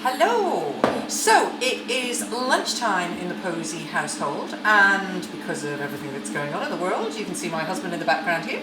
Hello! So it is lunchtime in the Posey household, and because of everything that's going on in the world, you can see my husband in the background here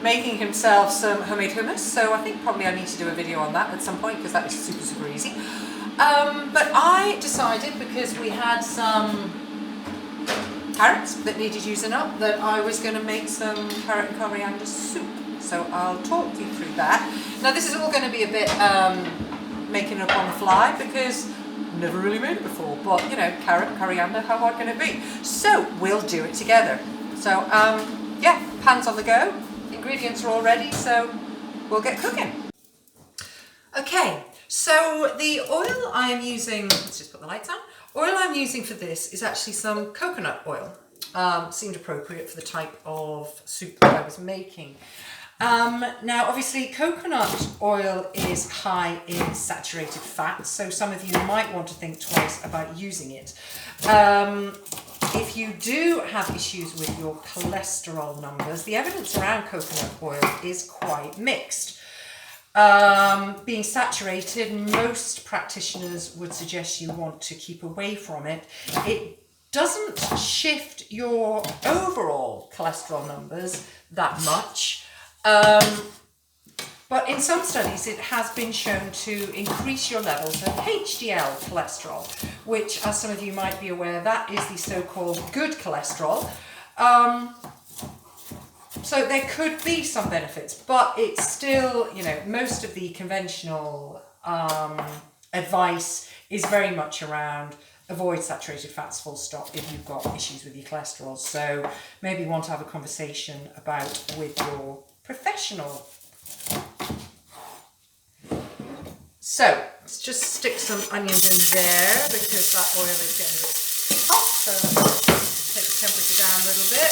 making himself some homemade hummus. So I think probably I need to do a video on that at some point because that is super easy. But I decided, because we had some carrots that needed using up, that I was going to make some carrot and coriander soup. So I'll talk you through that. Now this is all going to be a bit making it up on the fly because I've never really made it before, but you know, carrot, coriander, how hard can it be? So we'll do it together. So yeah, pan's on the go, ingredients are all ready, so we'll get cooking. Okay, so the oil I am using, let's just put the lights on. Oil I'm using for this is actually some coconut oil. Seemed appropriate for the type of soup that I was making. Now obviously coconut oil is high in saturated fat, so some of you might want to think twice about using it. If you do have issues with your cholesterol numbers, the evidence around coconut oil is quite mixed. Being saturated, most practitioners would suggest you want to keep away from it. It doesn't shift your overall cholesterol numbers that much. But in some studies it has been shown to increase your levels of HDL cholesterol, which, as some of you might be aware, that is the so-called good cholesterol. So there could be some benefits, but it's still, you know, most of the conventional advice is very much around avoid saturated fats, full stop, if you've got issues with your cholesterol. So maybe you want to have a conversation about with your professional. So let's just stick some onions in there because that oil is getting a bit hot. So let's take the temperature down a little bit.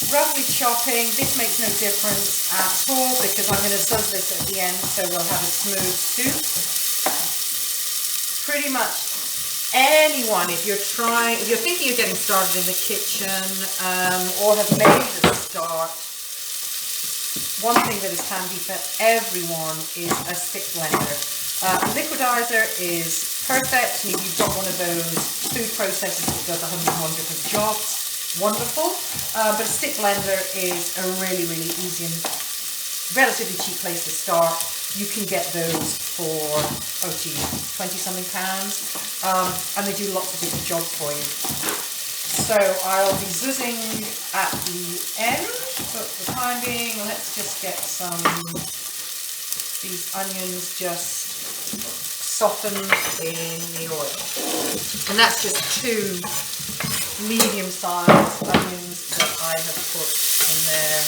Roughly chopping, this makes no difference at all because I'm going to zuzz this at the end, so we'll have a smooth soup. Pretty much anyone, if you're thinking of getting started in the kitchen or have made a start, one thing that is handy for everyone is a stick blender. A liquidizer is perfect, and if you've got one of those food processors that does 101 different jobs, wonderful. But a stick blender is a really easy and relatively cheap place to start. You can get those for, 20-something pounds, and they do lots of different jobs for you. So I'll be zuzzing at the end, but for the time being, let's just get these onions just softened in the oil. And that's just 2 medium-sized onions that I have put in there.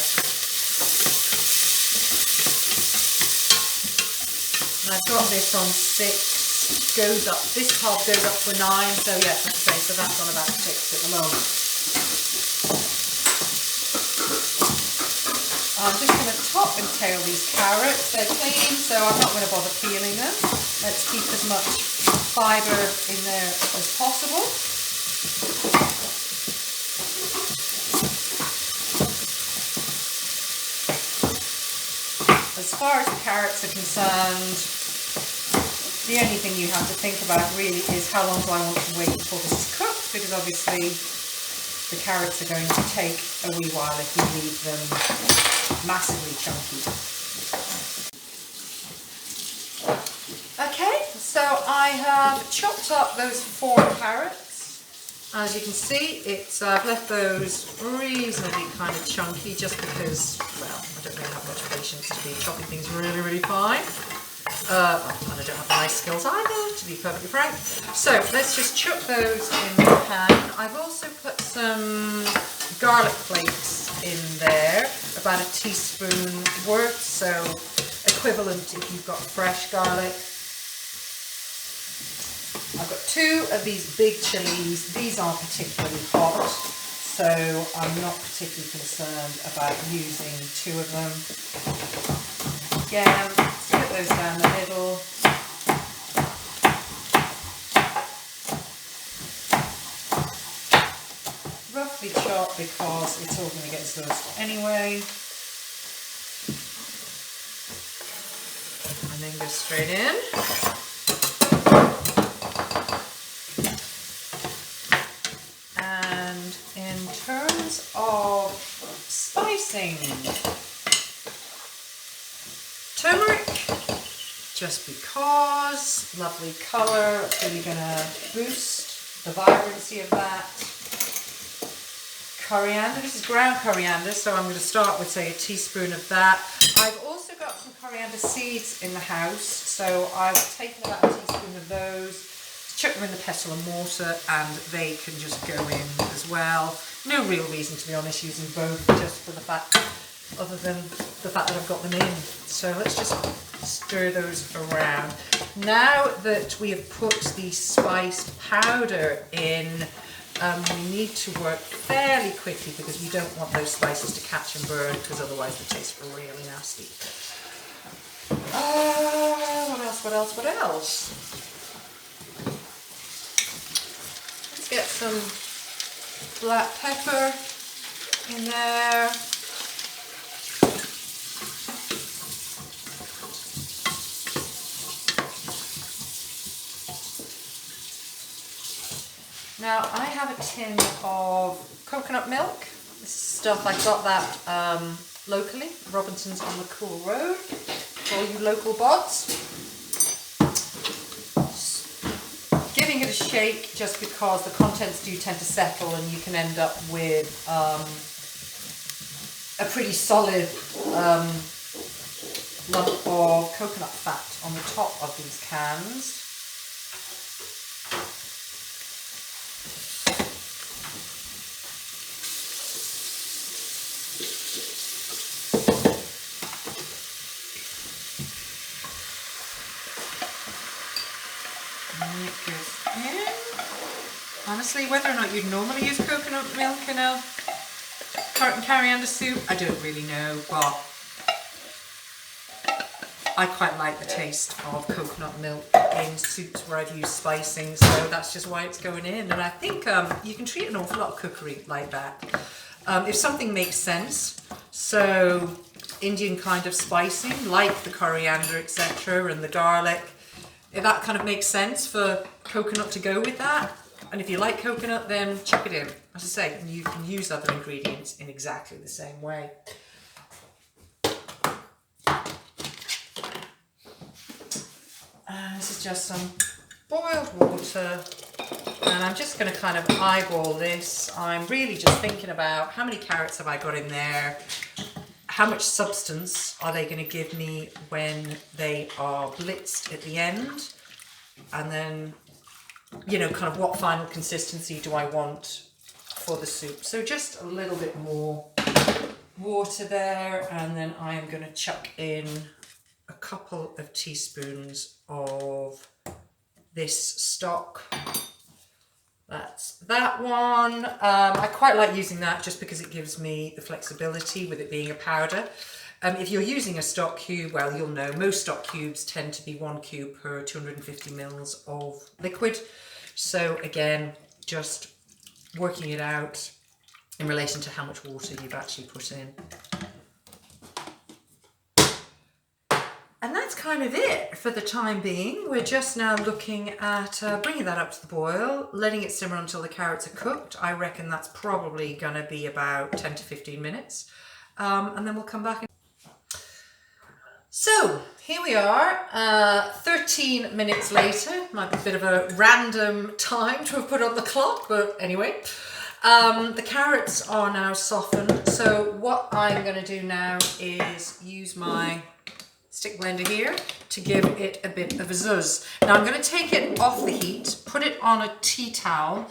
And I've got this on 6, goes up, this hob goes up for 9, so yes, like I say, so that's on about 6 at the moment. I'm just going to top and tail these carrots. They're clean, so I'm not going to bother peeling them. Let's keep as much fibre in there as possible. As far as the carrots are concerned, the only thing you have to think about really is how long do I want to wait before this is cooked, because obviously the carrots are going to take a wee while if you leave them massively chunky. Okay, so I have chopped up those 4 carrots. As you can see, I've left those reasonably kind of chunky just because, well, I don't really have much patience to be chopping things really fine. And I don't have the nice skills either, to be perfectly frank. So let's just chuck those in the pan. I've also put some garlic flakes in there, about a teaspoon worth, so equivalent if you've got fresh garlic. I've got 2 of these big chilies. These aren't particularly hot, so I'm not particularly concerned about using 2 of them. Again, split those down the middle. Roughly chop because it's all going to get zuzzed anyway. then go straight in. And in terms of spicing, turmeric, just because, lovely colour, it's really going to boost the vibrancy of that. Coriander, this is ground coriander, so I'm going to start with, say, a teaspoon of that. I've also got some coriander seeds in the house, so I've taken about a teaspoon of those, chuck them in the pestle and mortar, and they can just go in as well. No real reason, to be honest, using both, just for the fact, other than the fact that I've got them in. So let's just stir those around. Now that we have put the spiced powder in, we need to work fairly quickly because we don't want those spices to catch and burn, because otherwise they taste really nasty. What else? Let's get some black pepper in there. Now I have a tin of coconut milk. This is stuff, I got that locally, Robinson's on the Cool Road, for all you local bods. Giving it a shake just because the contents do tend to settle and you can end up with a pretty solid lump of coconut fat on the top of these cans. Honestly, whether or not you'd normally use coconut milk in a carrot and coriander soup, I don't really know, but I quite like the taste of coconut milk in soups where I've used spicing, so that's just why it's going in. And I think you can treat an awful lot of cookery like that. If something makes sense, so Indian kind of spicing, like the coriander, etc., and the garlic, if that kind of makes sense for coconut to go with that, and if you like coconut, then chuck it in. As I say, you can use other ingredients in exactly the same way. This is just some boiled water, and I'm just going to kind of eyeball this. I'm really just thinking about how many carrots have I got in there, how much substance are they going to give me when they are blitzed at the end, and then, you know, kind of what final consistency do I want for the soup. So just a little bit more water there, and then I am going to chuck in a couple of teaspoons of this stock. That's that one. I quite like using that just because it gives me the flexibility with it being a powder. If you're using a stock cube, well, you'll know most stock cubes tend to be 1 cube per 250 mils of liquid. So again, just working it out in relation to how much water you've actually put in. And that's kind of it for the time being. We're just now looking at bringing that up to the boil, letting it simmer until the carrots are cooked. I reckon that's probably going to be about 10 to 15 minutes. And then we'll come back. So here we are, 13 minutes later. Might be a bit of a random time to have put on the clock, but anyway. The carrots are now softened. So what I'm going to do now is use my stick blender here to give it a bit of a zuzz. Now I'm going to take it off the heat, put it on a tea towel,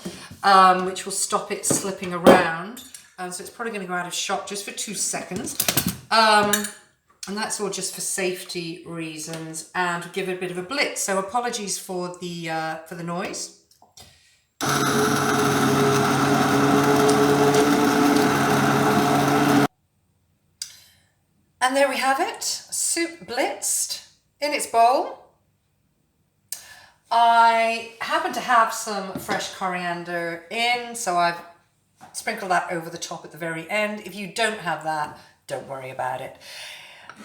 which will stop it slipping around. So it's probably going to go out of shot just for 2 seconds. And that's all just for safety reasons, and give it a bit of a blitz. So apologies for the noise. And there we have it, soup blitzed in its bowl. I happen to have some fresh coriander in, so I've sprinkled that over the top at the very end. If you don't have that, don't worry about it.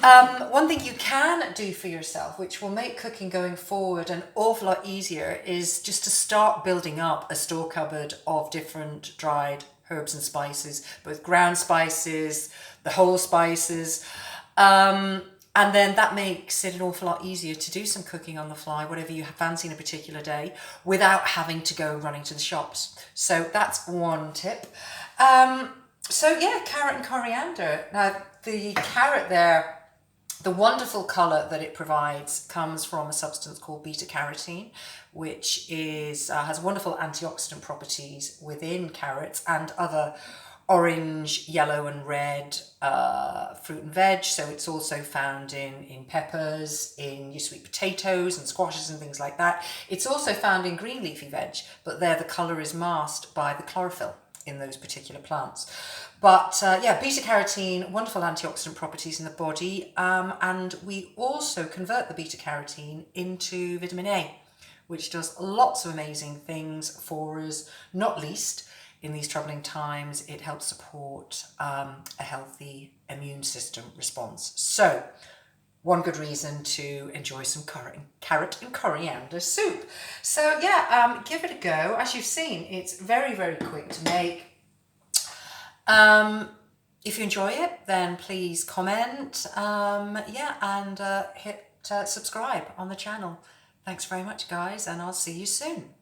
One thing you can do for yourself, which will make cooking going forward an awful lot easier, is just to start building up a store cupboard of different dried herbs and spices, both ground spices, the whole spices. And then that makes it an awful lot easier to do some cooking on the fly, whatever you fancy in a particular day, without having to go running to the shops. So that's one tip. So yeah, carrot and coriander. Now the carrot there, the wonderful colour that it provides comes from a substance called beta carotene, which is has wonderful antioxidant properties within carrots and other orange, yellow and red fruit and veg. So it's also found in peppers, in your sweet potatoes and squashes and things like that. It's also found in green leafy veg, but there the colour is masked by the chlorophyll in those particular plants. But yeah, beta carotene, wonderful antioxidant properties in the body, and we also convert the beta carotene into vitamin A, which does lots of amazing things for us, not least in these troubling times. It helps support a healthy immune system response. So one good reason to enjoy some carrot and coriander soup. So yeah, give it a go. As you've seen, it's very, very quick to make. If you enjoy it, then please comment, and hit subscribe on the channel. Thanks very much, guys, and I'll see you soon.